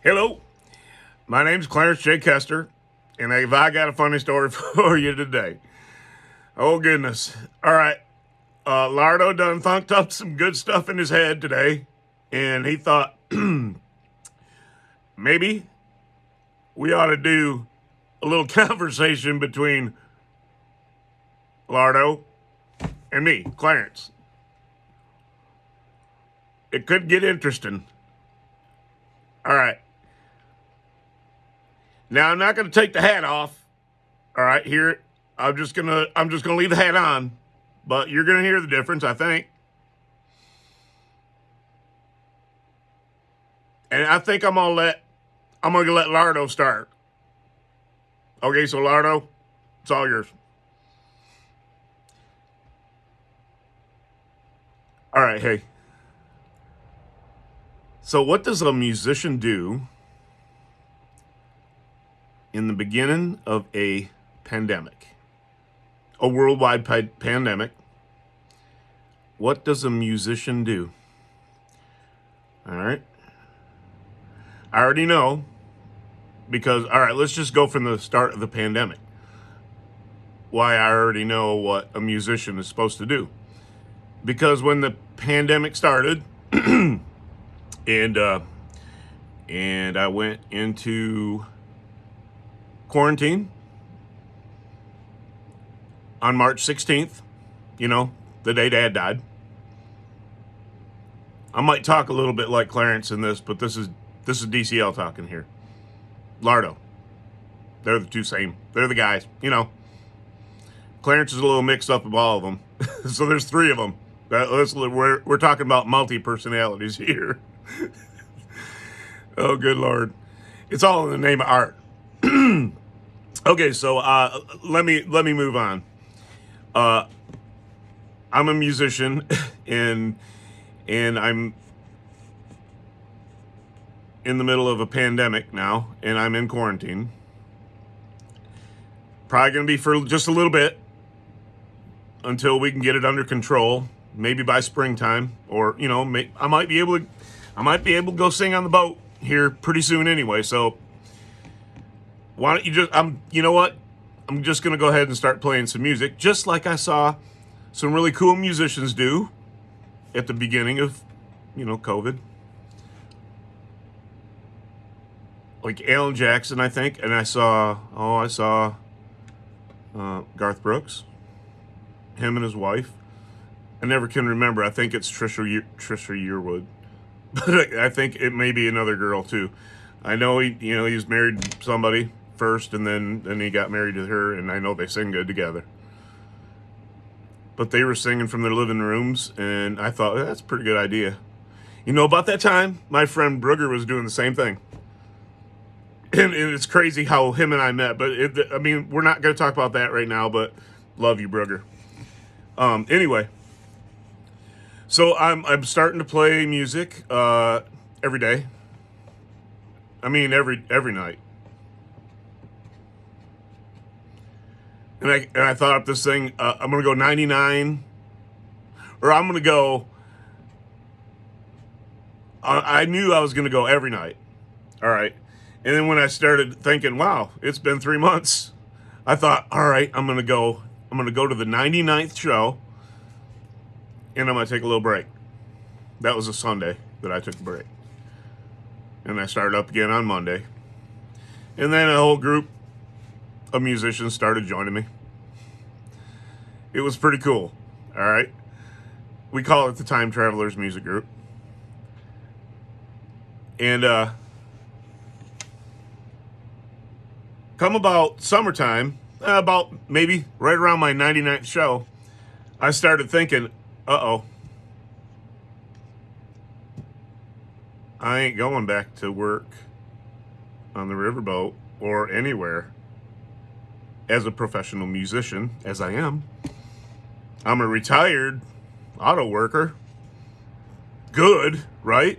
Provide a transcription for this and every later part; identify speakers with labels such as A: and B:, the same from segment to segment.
A: Hello, my name's Clarence J. Kester, and I got a funny story for you today. Oh, goodness. All right. Lardo done thunked up some good stuff in his head today, and he thought maybe we ought to do a little conversation between Lardo and me, Clarence. It could get interesting. All right. Now I'm not going to take the hat off. All right, here I'm just gonna leave the hat on, but you're gonna hear the difference, I think. And I think I'm gonna let Lardo start. Okay, so Lardo, it's all yours. All right, hey. So what does a musician do in the beginning of a pandemic? A worldwide pandemic. What does a musician do? All right. I already know because, all right, let's just go from the start of the pandemic. Why I already know what a musician is supposed to do. Because when the pandemic started, and I went into quarantine on March 16th, the day Dad died. I might talk a little bit like Clarence in this, but this is DCL talking here. Lardo. They're the two same. They're the guys, Clarence is a little mixed up of all of them. So there's three of them. We're talking about multi-personalities here. Oh, good Lord. It's all in the name of art. Okay, so let me move on. I'm a musician, and I'm in the middle of a pandemic now, and I'm in quarantine. Probably going to be for just a little bit until we can get it under control. Maybe by springtime, or I might be able to go sing on the boat here pretty soon anyway. So why don't you just you know what? I'm just going to go ahead and start playing some music, just like I saw some really cool musicians do at the beginning of, COVID. Like Alan Jackson, I think, and I saw Garth Brooks, him and his wife. I never can remember. I think it's Trisha Yearwood, but I think it may be another girl too. I know he was married to somebody first, and then he got married to her, and I know they sing good together. But they were singing from their living rooms, and I thought, that's a pretty good idea. About that time, my friend Brugger was doing the same thing. And it's crazy how him and I met, but we're not going to talk about that right now, but love you, Brugger. Anyway, so I'm starting to play music every day. Every night. And I thought up this thing. I'm gonna go 99, or I'm gonna go. I knew I was gonna go every night. All right, and then when I started thinking, wow, it's been 3 months, I thought, all right, I'm gonna go to the 99th show, and I'm gonna take a little break. That was a Sunday that I took a break, and I started up again on Monday, and then a whole group of musicians started joining me. It was pretty cool. All right. We call it the Time Travelers Music Group. And come about summertime, about maybe right around my 99th show, I started thinking, uh-oh, I ain't going back to work on the riverboat or anywhere as a professional musician, as I am. I'm a retired auto worker. Good, right?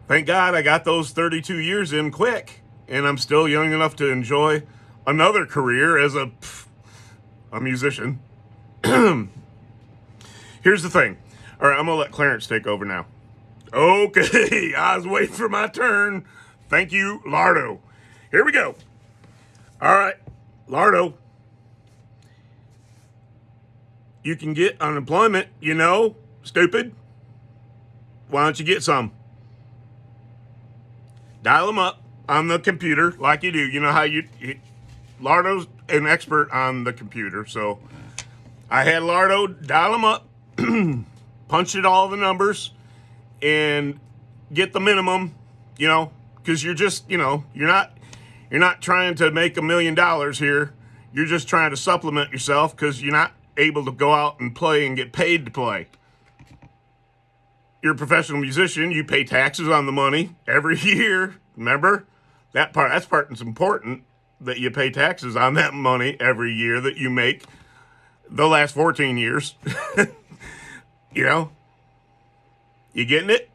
A: Thank God I got those 32 years in quick, and I'm still young enough to enjoy another career as a musician. Here's the thing. All right, I'm going to let Clarence take over now. Okay, I was waiting for my turn. Thank you, Lardo. Here we go. All right, Lardo. You can get unemployment, stupid. Why don't you get some? Dial them up on the computer like you do. You know how Lardo's an expert on the computer, so I had Lardo dial them up, punch it all the numbers, and get the minimum, because you're just, you're not trying to make $1 million here. You're just trying to supplement yourself because you're not able to go out and play and get paid to play. You're a professional musician. You pay taxes on the money every year. Remember that part? That's part that's important, that you pay taxes on that money every year that you make the last 14 years. You getting it?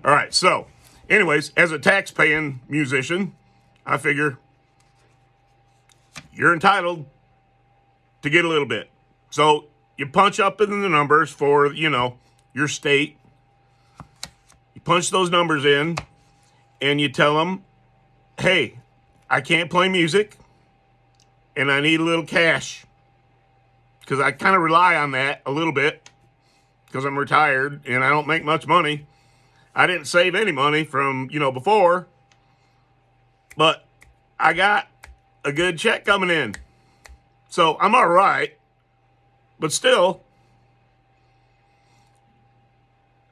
A: All right. So anyways, as a tax-paying musician, I figure you're entitled to get a little bit. So you punch up in the numbers for, your state. You punch those numbers in and you tell them, hey, I can't play music and I need a little cash, because I kind of rely on that a little bit because I'm retired and I don't make much money. I didn't save any money from, before, but I got a good check coming in. So I'm all right, but still,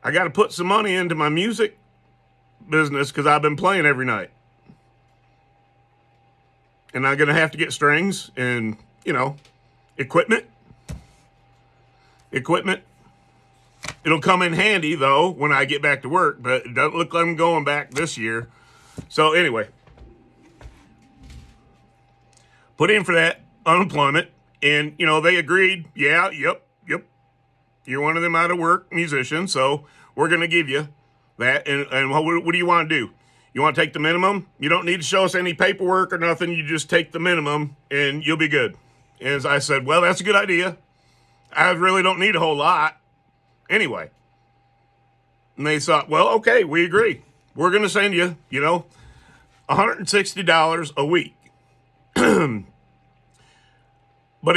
A: I got to put some money into my music business because I've been playing every night. And I'm going to have to get strings and, equipment. It'll come in handy, though, when I get back to work, but it doesn't look like I'm going back this year. So anyway, put in for that unemployment, and, they agreed, yep. You're one of them out of work musicians, so we're going to give you that. And what do you want to do? You want to take the minimum? You don't need to show us any paperwork or nothing. You just take the minimum, and you'll be good. And I said, well, that's a good idea. I really don't need a whole lot anyway. And they thought, well, okay, we agree. We're going to send you, $160 a week. But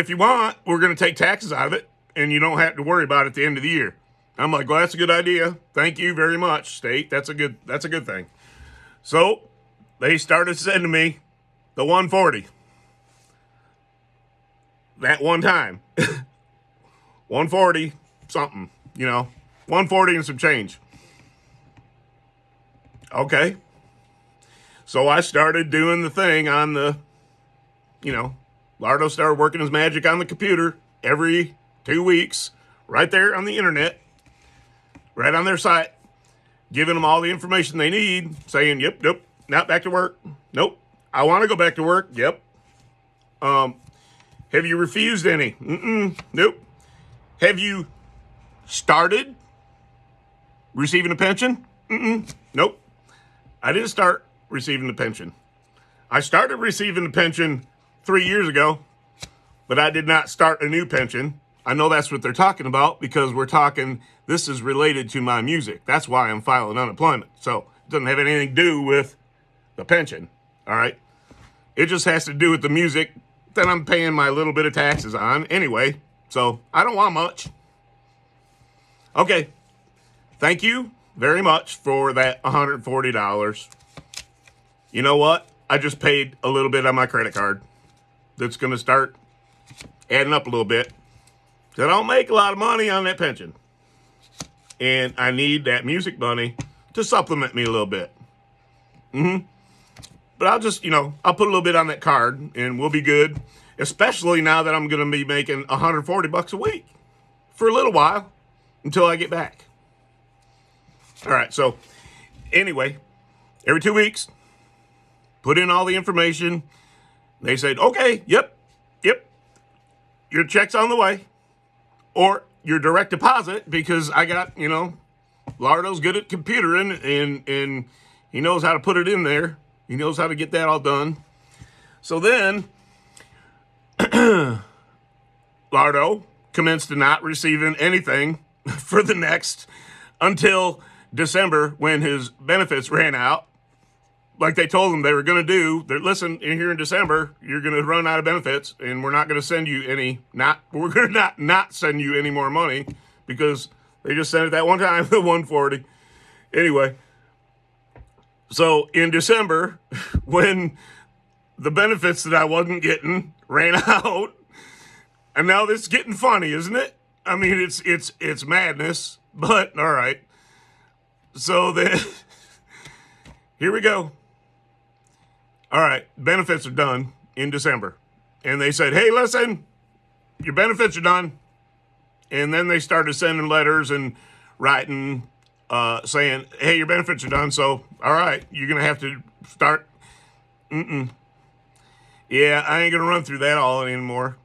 A: if you want, we're going to take taxes out of it, and you don't have to worry about it at the end of the year. I'm like, well, that's a good idea. Thank you very much, state. That's a good thing. So they started sending me the 140. That one time. 140 something, 140 and some change. Okay. So I started doing the thing on the, Lardo started working his magic on the computer every 2 weeks, right there on the internet, right on their site, giving them all the information they need, saying, yep, nope, not back to work. Nope, I want to go back to work. Yep. Have you refused any? Nope. Have you started receiving a pension? Nope. I didn't start receiving the pension. I started receiving the pension 3 years ago, but I did not start a new pension. I know that's what they're talking about because we're talking, this is related to my music. That's why I'm filing unemployment. So it doesn't have anything to do with the pension, all right? It just has to do with the music that I'm paying my little bit of taxes on anyway. So I don't want much. Okay. Thank you very much for that $140. You know what? I just paid a little bit on my credit card. That's going to start adding up a little bit. I don't make a lot of money on that pension. And I need that music money to supplement me a little bit. But I'll just, I'll put a little bit on that card and we'll be good. Especially now that I'm going to be making $140 a week for a little while until I get back. All right. So anyway, every 2 weeks, put in all the information. They said, okay, yep. Your check's on the way. Or your direct deposit, because I got, Lardo's good at computering and he knows how to put it in there. He knows how to get that all done. So then Lardo commenced to not receiving anything for the next until December when his benefits ran out. like they told them they were going to do. They're, listen, in here in December, you're going to run out of benefits, and we're not going to send you any. We're going to not send you any more money because they just sent it that one time, the 140. Anyway, so in December, when the benefits that I wasn't getting ran out, and now this is getting funny, isn't it? I mean, it's madness, but all right. So then, here we go. All right, benefits are done in December. And they said, hey, listen, your benefits are done. And then they started sending letters and writing, saying, hey, your benefits are done. So, all right, you're going to have to start. Yeah, I ain't going to run through that all anymore.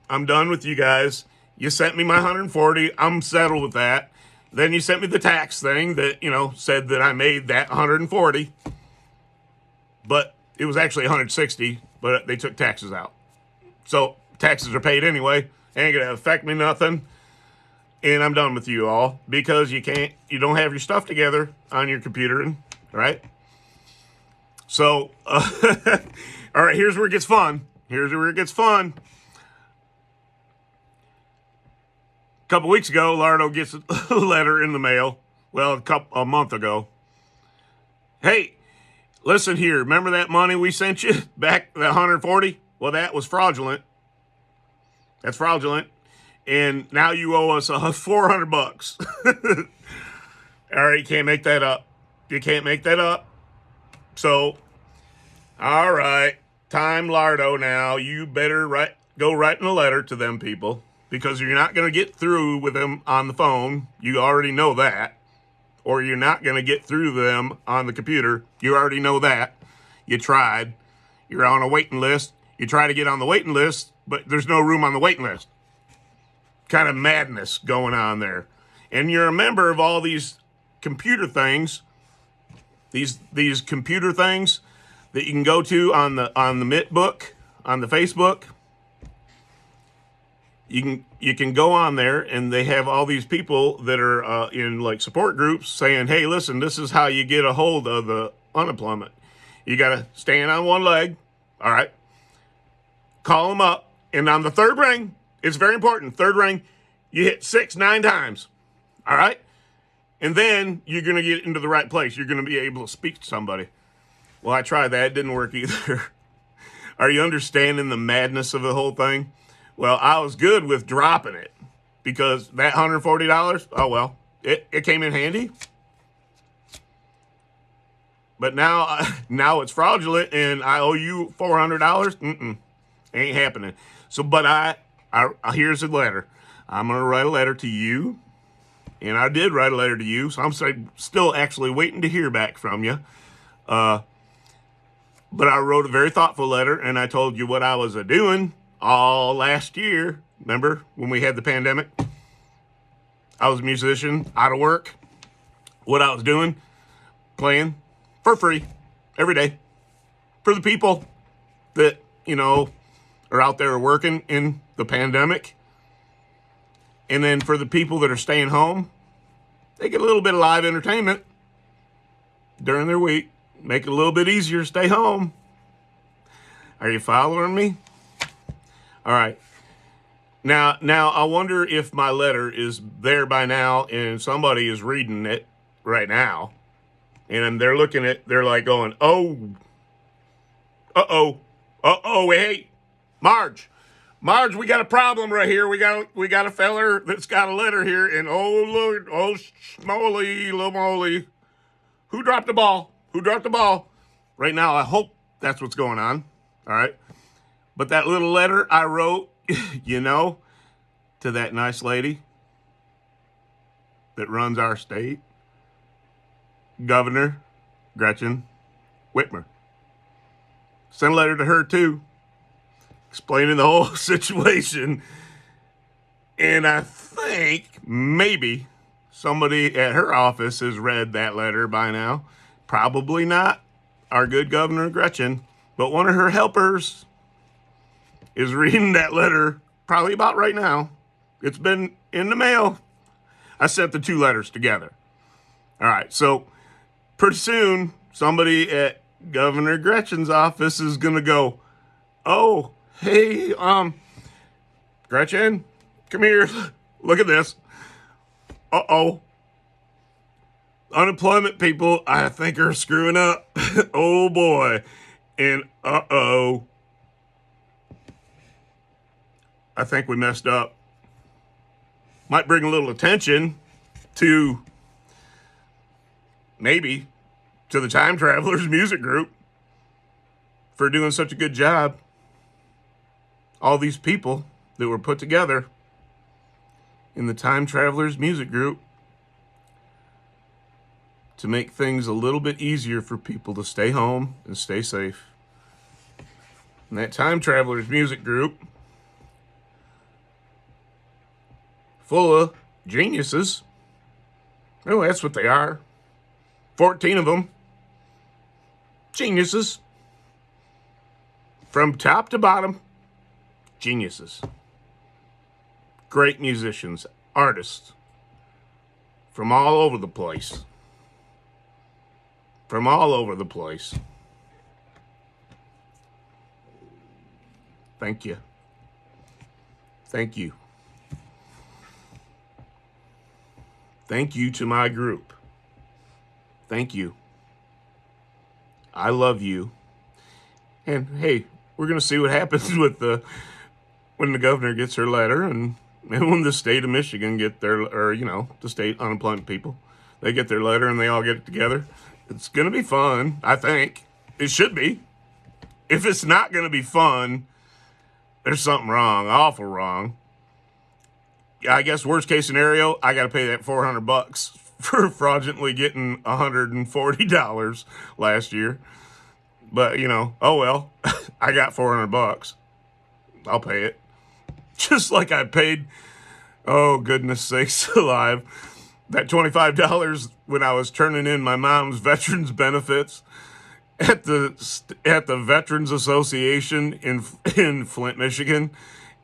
A: I'm done with you guys. You sent me my 140. I'm settled with that. Then you sent me the tax thing that, said that I made that 140. But it was actually 160, but they took taxes out. So taxes are paid anyway. Ain't gonna affect me nothing. And I'm done with you all because you don't have your stuff together on your computer, right? So, all right, here's where it gets fun. A couple weeks ago, Lardo gets a letter in the mail. Well, a month ago. Hey, listen here, remember that money we sent you back, that 140? Well, that was fraudulent. That's fraudulent. And now you owe us $400. All right, you can't make that up. So, all right, time Lardo now. You better go writing a letter to them people because you're not going to get through with them on the phone. You already know that. Or you're not going to get through them on the computer. You already know that. You tried. You're on a waiting list. You try to get on the waiting list, but there's no room on the waiting list. Kind of madness going on there. And you're a member of all these computer things, these computer things that you can go to on the MitBook, on the Facebook. You can go on there and they have all these people that are in like support groups saying, hey, listen, this is how you get a hold of the unemployment. You got to stand on one leg. All right. Call them up. And on the third ring, it's very important. Third ring, you hit 6-9 times. All right. And then you're going to get into the right place. You're going to be able to speak to somebody. Well, I tried that. It didn't work either. Are you understanding the madness of the whole thing? Well, I was good with dropping it because that $140, oh, well, it came in handy. But now it's fraudulent and I owe you $400. Ain't happening. So, but I here's a letter. I'm going to write a letter to you. And I did write a letter to you. So I'm still actually waiting to hear back from you. But I wrote a very thoughtful letter and I told you what I was doing all last year. Remember when we had the pandemic? I was a musician, out of work. What I was doing, playing for free every day for the people that, are out there working in the pandemic. And then for the people that are staying home, they get a little bit of live entertainment during their week. Make it a little bit easier to stay home. Are you following me? All right. Now I wonder if my letter is there by now and somebody is reading it right now. And they're they're like going, oh, hey, Marge, we got a problem right here. We got a feller that's got a letter here. And oh, Lord, oh, moly. Who dropped the ball? Right now, I hope that's what's going on. All right. But that little letter I wrote, to that nice lady that runs our state, Governor Gretchen Whitmer. Sent a letter to her too, explaining the whole situation. And I think maybe somebody at her office has read that letter by now. Probably not our good Governor Gretchen, but one of her helpers is reading that letter probably about right now. It's been in the mail. I sent the two letters together. All right, so pretty soon somebody at Governor Gretchen's office is going to go, oh, hey, Gretchen, come here. Look at this. Uh-oh. Unemployment people, I think, are screwing up. Oh, boy. And uh-oh. I think we messed up. Might bring a little attention to, maybe, to the Time Travelers music group for doing such a good job. All these people that were put together in the Time Travelers music group to make things a little bit easier for people to stay home and stay safe. And that Time Travelers music group, full of geniuses. Oh, that's what they are. 14 of them. Geniuses. From top to bottom, geniuses. Great musicians, artists, from all over the place. From all over the place. Thank you. Thank you. Thank you to my group. Thank you. I love you. And hey, we're going to see what happens with when the governor gets her letter and when the state of Michigan get their, or, the state unemployment people, they get their letter and they all get it together. It's going to be fun, I think. It should be. If it's not going to be fun, there's something wrong, awful wrong. I guess worst case scenario, I got to pay that $400 for fraudulently getting $140 last year. But, oh well, I got $400. I'll pay it. Just like I paid, oh goodness sakes alive, that $25 when I was turning in my mom's veterans benefits at the Veterans Association in Flint, Michigan.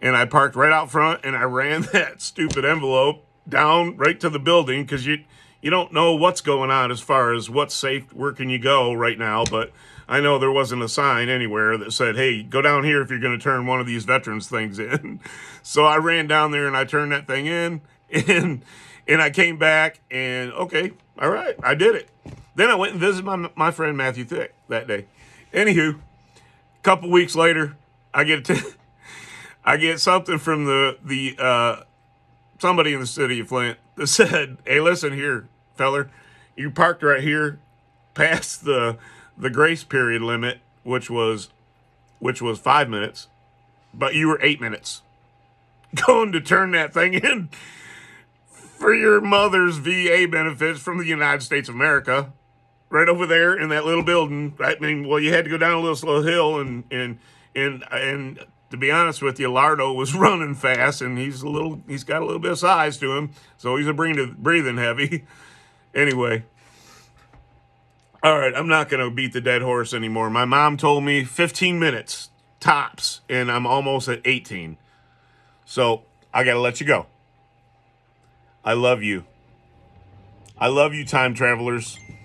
A: And I parked right out front and I ran that stupid envelope down right to the building because you don't know what's going on as far as what's safe, where can you go right now. But I know there wasn't a sign anywhere that said, hey, go down here if you're going to turn one of these veterans things in. So I ran down there and I turned that thing in and I came back and okay, all right, I did it. Then I went and visited my friend Matthew Thick that day. Anywho, a couple weeks later, I get something from the somebody in the city of Flint that said, hey, listen here, feller, you parked right here past the grace period limit, which was 5 minutes, but you were 8 minutes going to turn that thing in for your mother's VA benefits from the United States of America, right over there in that little building. I mean, well, you had to go down a little slow hill and to be honest with you, Lardo was running fast, and he's got a little bit of size to him, so he's breathing heavy. Anyway, all right, I'm not going to beat the dead horse anymore. My mom told me 15 minutes, tops, and I'm almost at 18. So I got to let you go. I love you. I love you, time travelers.